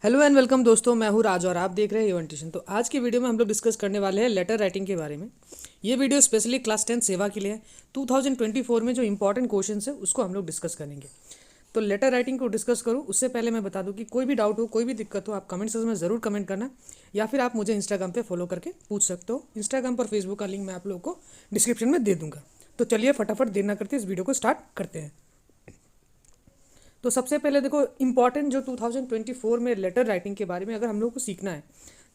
Hello and welcome दोस्तों, मैं हूँ राज और आप देख रहे हैं इवेंट ट्यूशन। तो आज की वीडियो में हम लोग डिस्कस करने वाले हैं लेटर राइटिंग के बारे में। ये वीडियो स्पेशली क्लास 10 सेवा के लिए है। 2024 में जो इंपॉर्टेंट क्वेश्चन है उसको हम लोग डिस्कस करेंगे। तो लेटर राइटिंग को डिस्कस करूँ उससे पहले मैं बता दूँ कि कोई भी डाउट हो, कोई भी दिक्कत हो, आप कमेंट सेक्शन में ज़रूर कमेंट करना, या फिर आप मुझे इंस्टाग्राम पर फॉलो करके पूछ सकते हो। इंस्टाग्राम पर फेसबुक का लिंक मैं आप लोगों को डिस्क्रिप्शन में दे दूँगा। तो चलिए फटाफट देर ना करते इस वीडियो को स्टार्ट करते हैं। तो सबसे पहले देखो, इम्पॉर्टेंट जो 2024 में लेटर राइटिंग के बारे में अगर हम लोग को सीखना है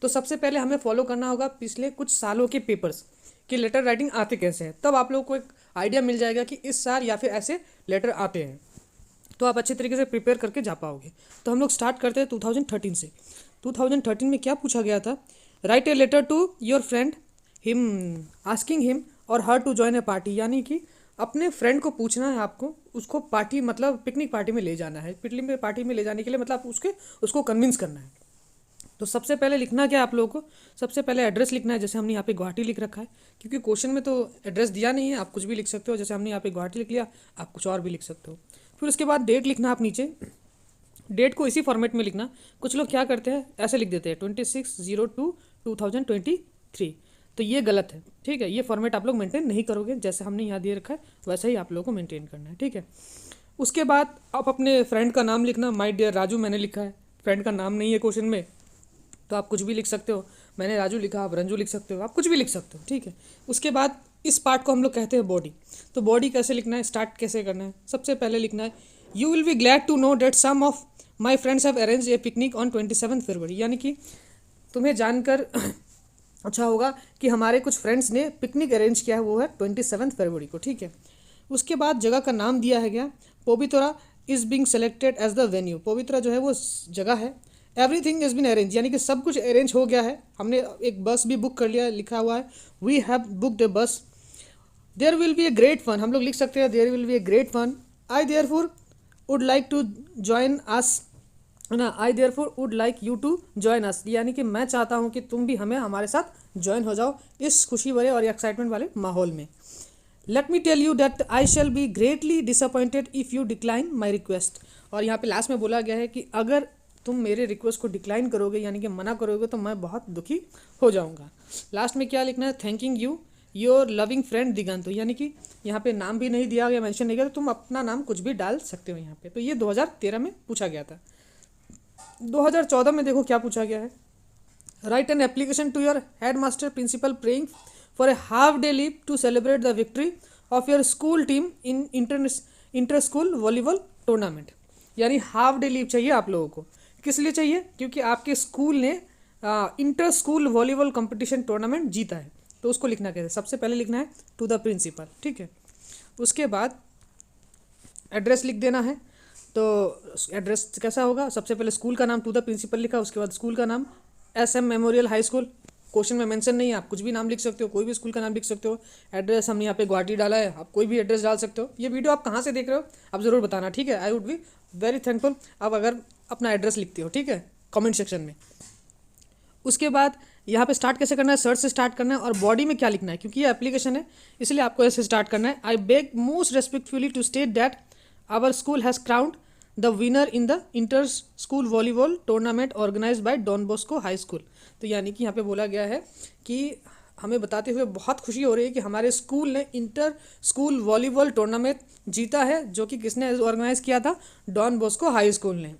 तो सबसे पहले हमें फॉलो करना होगा पिछले कुछ सालों के पेपर्स कि लेटर राइटिंग आते कैसे हैं। तब आप लोगों को एक आइडिया मिल जाएगा कि इस साल या फिर ऐसे लेटर आते हैं, तो आप अच्छे तरीके से प्रिपेयर करके जा पाओगे। तो हम लोग स्टार्ट करते हैं 2013 से। 2013 में क्या पूछा गया था? Write a letter to your friend him asking him और her to join a party, यानी कि अपने फ्रेंड को पूछना है आपको, उसको पार्टी मतलब पिकनिक पार्टी में ले जाना है। पिकनिक पार्टी में ले जाने के लिए मतलब उसको कन्विंस करना है। तो सबसे पहले लिखना क्या है आप लोगों को? सबसे पहले एड्रेस लिखना है। जैसे हमने यहाँ पे गुवाहाटी लिख रखा है, क्योंकि क्वेश्चन में तो एड्रेस दिया नहीं है, आप कुछ भी लिख सकते हो। जैसे हमने यहाँ पे गुवाहाटी लिख लिया, आप कुछ और भी लिख सकते हो। फिर उसके बाद डेट लिखना आप नीचे। डेट को इसी फॉर्मेट में लिखना। कुछ लोग क्या करते हैं, ऐसे लिख देते हैं 26/02/2023। तो ये गलत है, ठीक है। ये फॉर्मेट आप लोग मेंटेन नहीं करोगे, जैसे हमने यहाँ दे रखा है वैसे ही आप लोगों को मेंटेन करना है, ठीक है। उसके बाद आप अपने फ्रेंड का नाम लिखना। माय डियर राजू मैंने लिखा है, फ्रेंड का नाम नहीं है क्वेश्चन में, तो आप कुछ भी लिख सकते हो। मैंने राजू लिखा, आप रंजू लिख सकते हो, आप कुछ भी लिख सकते हो, ठीक है। उसके बाद इस पार्ट को हम लोग कहते हैं बॉडी। तो बॉडी कैसे लिखना है, स्टार्ट कैसे करना है? सबसे पहले लिखना है, you will be glad to know that some of my friends have arrange a picnic on 27 February, यानी कि तुम्हें जानकर अच्छा होगा कि हमारे कुछ फ्रेंड्स ने पिकनिक अरेंज किया है, वो है 27 फरवरी को, ठीक है। उसके बाद जगह का नाम दिया है गया, Pavitra is being selected as the venue. Pavitra जो है वो जगह है। एवरीथिंग इज़ बीन अरेंज, यानी कि सब कुछ अरेंज हो गया है। हमने एक बस भी बुक कर लिया है, लिखा हुआ है we have booked a bus. There will be a great fun, हम लोग लिख सकते हैं there will be a great fun. I therefore would like to join us, है ना। I therefore would like you to join us, यानी कि मैं चाहता हूँ कि तुम भी हमारे साथ ज्वाइन हो जाओ इस खुशी भरे और एक्साइटमेंट वाले माहौल में। Let me tell you that I shall be greatly disappointed if you decline my request. और यहाँ पे लास्ट में बोला गया है कि अगर तुम मेरे रिक्वेस्ट को डिक्लाइन करोगे, यानी कि मना करोगे, तो मैं बहुत दुखी हो जाऊँगा। लास्ट में क्या लिखना है? Thanking you your loving friend Digant, यानी कि यहाँ पे नाम भी नहीं दिया गया, मेंशन नहीं किया, तो तुम अपना नाम कुछ भी डाल सकते हो यहाँ पे। तो ये 2013 में पूछा गया था। 2014 में देखो क्या पूछा गया है। Write an application to your head master principal praying for a half day leave to celebrate the victory of your school team in inter school volleyball tournament, यानी हाफ डे लीव चाहिए आप लोगों को। किस लिए चाहिए? क्योंकि आपके स्कूल ने inter school volleyball competition tournament जीता है। तो उसको लिखना कैसे? सबसे पहले लिखना है टू द प्रिंसिपल, ठीक है। उसके बाद एड्रेस लिख देना है। तो एड्रेस कैसा होगा? सबसे पहले स्कूल का नाम टू द प्रिंसिपल लिखा, उसके बाद स्कूल का नाम SM memorial high school. Question में मेंशन नहीं है, आप कुछ भी नाम लिख सकते हो, कोई भी स्कूल का नाम लिख सकते हो। एड्रेस हमने यहाँ पे गुवाहाटी डाला है, आप कोई भी एड्रेस डाल सकते हो। ये वीडियो आप कहाँ से देख रहे हो आप ज़रूर बताना, ठीक है। I would be very thankful आप अगर अपना एड्रेस लिखते हो, ठीक है, कमेंट सेक्शन में। उसके बाद यहाँ पे स्टार्ट कैसे करना है? सर्च से स्टार्ट करना है। और बॉडी में क्या लिखना है? क्योंकि ये एप्लीकेशन है इसलिए आपको ऐसे स्टार्ट करना है। I beg most respectfully to state that our school has crowned the winner in the inter school volleyball tournament organise by Don Bosco high school. तो यानी कि यहाँ पे बोला गया है कि हमें बताते हुए बहुत खुशी हो रही है कि हमारे स्कूल ने इंटर स्कूल वॉलीबॉल टूर्नामेंट जीता है, जो कि किसने ऑर्गेनाइज किया था? डॉन बॉस्को हाई स्कूल ने।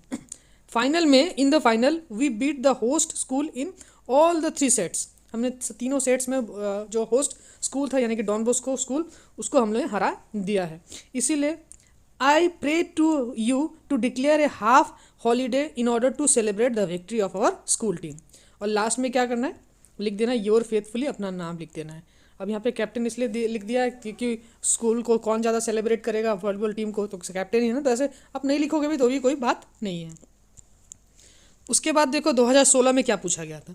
फाइनल में in the final we beat the host school in all the 3 sets. हमने तीनों सेट्स में जो होस्ट स्कूल था यानी कि डॉन बॉस्को स्कूल, उसको हम लोगों ने हरा दिया है। इसीलिए I pray to you to declare a half holiday in order to celebrate the victory of our school team. और लास्ट में क्या करना है? लिख देना योर फेथफुली, अपना नाम लिख देना है। अब यहाँ पे कैप्टन इसलिए लिख दिया है क्योंकि स्कूल को कौन ज़्यादा सेलिब्रेट करेगा वॉलीबॉल टीम को, तो कैप्टन ही है ना। तो ऐसे आप नहीं लिखोगे भी तो भी कोई बात नहीं है। उसके बाद देखो 2016 में क्या पूछा गया था।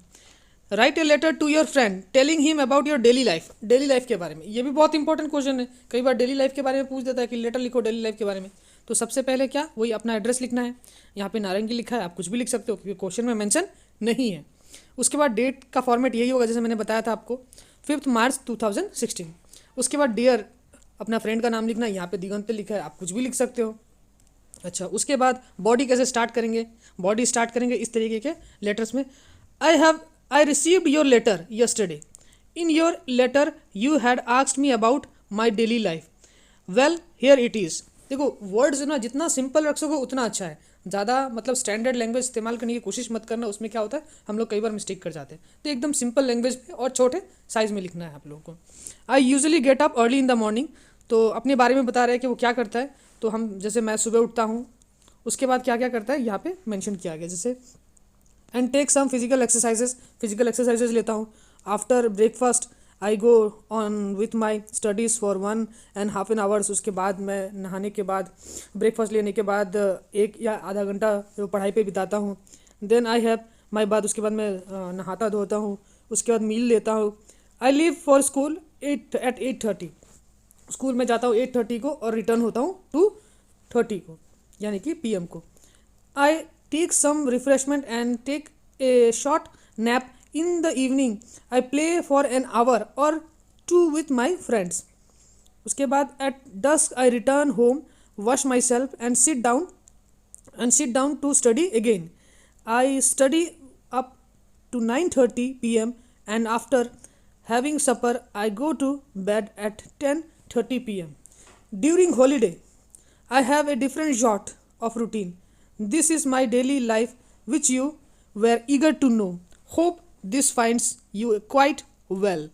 Write a letter to your friend telling him about your daily life. Daily life के बारे में, ये भी बहुत इंपॉर्टेंट क्वेश्चन है। कई बार डेली लाइफ के बारे में पूछ देता है कि लेटर लिखो डेली लाइफ के बारे में। तो सबसे पहले क्या, वही अपना एड्रेस लिखना है। यहाँ पे नारंगी लिखा है, आप कुछ भी लिख सकते हो क्योंकि क्वेश्चन में मेंशन नहीं है। उसके बाद डेट का फॉर्मेट यही होगा जैसे मैंने बताया था आपको, 5 मार्च 2016। उसके बाद डियर, अपना फ्रेंड का नाम लिखना है। यहाँ पे दिगंत लिखा है, आप कुछ भी लिख सकते हो। अच्छा, उसके बाद बॉडी कैसे स्टार्ट करेंगे, बॉडी स्टार्ट करेंगे इस तरीके के लेटर्स में। I received your letter yesterday, in your letter you had asked me about my daily life, well here it is. देखो वर्ड्स ना जितना सिंपल रख सको उतना अच्छा है, ज़्यादा मतलब स्टैंडर्ड लैंग्वेज इस्तेमाल करने की कोशिश मत करना, उसमें क्या होता है हम लोग कई बार मिस्टेक कर जाते हैं। तो एकदम सिंपल लैंग्वेज में और छोटे साइज़ में लिखना है आप लोगों को। I usually get up early in the morning, तो अपने बारे में बता रहे हैं कि वो क्या करता है। तो हम जैसे मैं सुबह उठता हूँ, उसके बाद क्या क्या करता है यहाँ पे मेंशन किया गया, जैसे and take some physical exercises लेता हूँ। After breakfast I go on with my studies for 1.5 hours, उसके बाद मैं नहाने के बाद ब्रेकफास्ट लेने के बाद 1 या आधा घंटा पढ़ाई पे बिताता हूँ। देन आई हैव माई बात, उसके बाद मैं नहाता धोता हूँ, उसके बाद मील लेता हूँ। I leave for school eight 8:30, school में जाता हूँ 8:30 को और रिटर्न होता हूँ 2:30 को, यानी कि PM को। I take some refreshment and take a short nap in the evening, I play for an hour or 2 with my friends. उसके बाद at dusk I return home, wash myself and sit down to study again. I study up to 9:30 p.m. and after having supper I go to bed at 10:30 p.m. During holiday I have a different sort of routine. This is my daily life which you were eager to know. Hope this finds you quite well.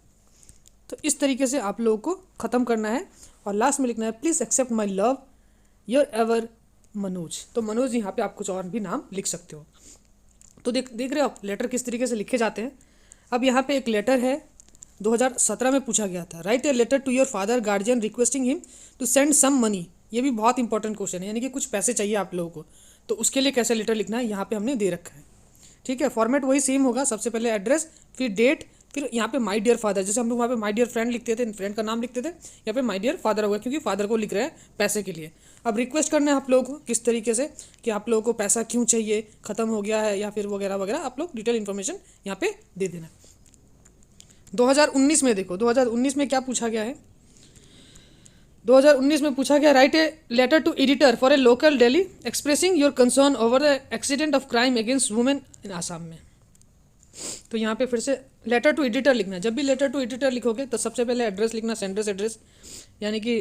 तो इस तरीके से आप लोगों को ख़त्म करना है और लास्ट में लिखना है please accept my love your ever Manoj. तो मनोज यहाँ पे आप कुछ और भी नाम लिख सकते हो। तो देख रहे हो आप लेटर किस तरीके से लिखे जाते हैं। अब यहाँ पे एक लेटर है 2017 में पूछा गया था, write a letter to your father guardian requesting him to send some money. ये भी बहुत इंपॉर्टेंट क्वेश्चन है, यानी कि कुछ पैसे चाहिए आप लोगों को, तो उसके लिए कैसे लेटर लिखना है यहाँ पे हमने दे रखा है। ठीक है, फॉर्मेट वही सेम होगा, सबसे पहले एड्रेस, फिर डेट, फिर यहाँ पे माय डियर फादर, जैसे हम लोग वहाँ पे माय डियर फ्रेंड लिखते थे, फ्रेंड का नाम लिखते थे, यहाँ पे माय डियर फादर होगा क्योंकि फादर को लिख रहे हैं पैसे के लिए। अब रिक्वेस्ट करना है आप लोगों को किस तरीके से कि आप लोगों को पैसा क्यों चाहिए, ख़त्म हो गया है या फिर वगैरह वगैरह, आप लोग डिटेल इन्फॉर्मेशन यहाँ पे दे देना। 2019 में देखो 2019 में क्या पूछा गया है। 2019 में पूछा गया write a letter to editor for a local daily expressing your concern over the accident of crime against women in Assam में। तो यहाँ पे फिर से लेटर टू एडिटर लिखना है। जब भी लेटर टू एडिटर लिखोगे तो सबसे पहले एड्रेस लिखना, सेंडर्स एड्रेस, यानी कि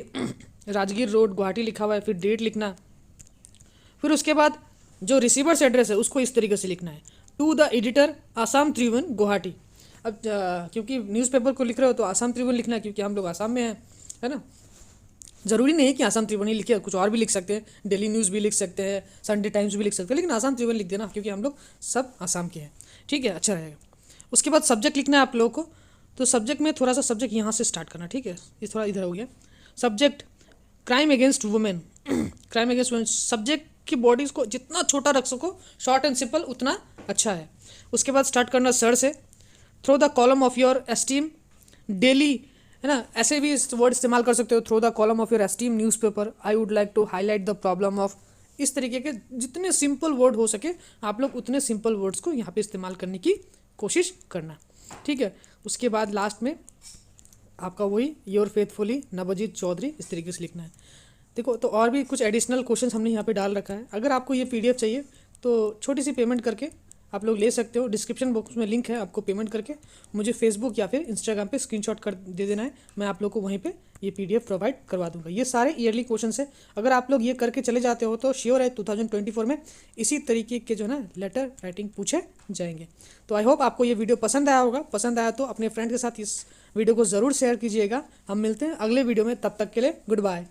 राजगीर रोड गुवाहाटी लिखा हुआ है, फिर डेट लिखना, फिर उसके बाद जो रिसीवर्स एड्रेस है उसको इस तरीके से लिखना है, टू द एडिटर आसाम त्रिभुवन गुवाहाटी। अब क्योंकि न्यूज़पेपर को लिख रहे हो तो आसाम त्रिभुवन लिखना है क्योंकि हम लोग आसाम में हैं, है ना। ज़रूरी नहीं है कि आसाम त्रिभुवन ही लिखे, कुछ और भी लिख सकते हैं, डेली न्यूज़ भी लिख सकते हैं, संडे टाइम्स भी लिख सकते हैं, लेकिन आसाम त्रिभुवन लिख देना क्योंकि हम लोग सब आसाम के हैं। ठीक है, अच्छा रहेगा। उसके बाद सब्जेक्ट लिखना है आप लोगों को। तो सब्जेक्ट में थोड़ा सा सब्जेक्ट यहाँ से स्टार्ट करना, ठीक है, ये थोड़ा इधर हो गया। Subject crime against women, crime against women. Subject की बॉडीज़ को जितना छोटा रख सको, शॉर्ट एंड सिंपल, उतना अच्छा है। उसके बाद स्टार्ट करना सर से। Through the column of your esteem daily, है ना, ऐसे भी वर्ड इस्तेमाल कर सकते हो, through the column of your esteem newspaper, I would like to highlight the problem of. इस तरीके के जितने सिंपल वर्ड हो सके आप लोग उतने सिंपल वर्ड्स को यहाँ पे इस्तेमाल करने की कोशिश करना, ठीक है। उसके बाद लास्ट में आपका वही योर फेथफुली नवजीत चौधरी, इस तरीके से लिखना है। देखो तो और भी कुछ एडिशनल क्वेश्चन हमने यहाँ पे डाल रखा है। अगर आपको ये PDF चाहिए तो छोटी सी पेमेंट करके आप लोग ले सकते हो। डिस्क्रिप्शन बॉक्स में लिंक है, आपको पेमेंट करके मुझे फेसबुक या फिर इंस्टाग्राम पे स्क्रीनशॉट कर दे देना है, मैं आप लोग को वहीं पे ये PDF प्रोवाइड करवा दूंगा। ये सारे ईयरली क्वेश्चन है, अगर आप लोग ये करके चले जाते हो तो श्योर है 2024 में इसी तरीके के जो ना लेटर राइटिंग पूछे जाएंगे। तो आई होप आपको ये वीडियो पसंद आया होगा। पसंद आया तो अपने फ्रेंड के साथ इस वीडियो को ज़रूर शेयर कीजिएगा। हम मिलते हैं अगले वीडियो में, तब तक के लिए गुड बाय।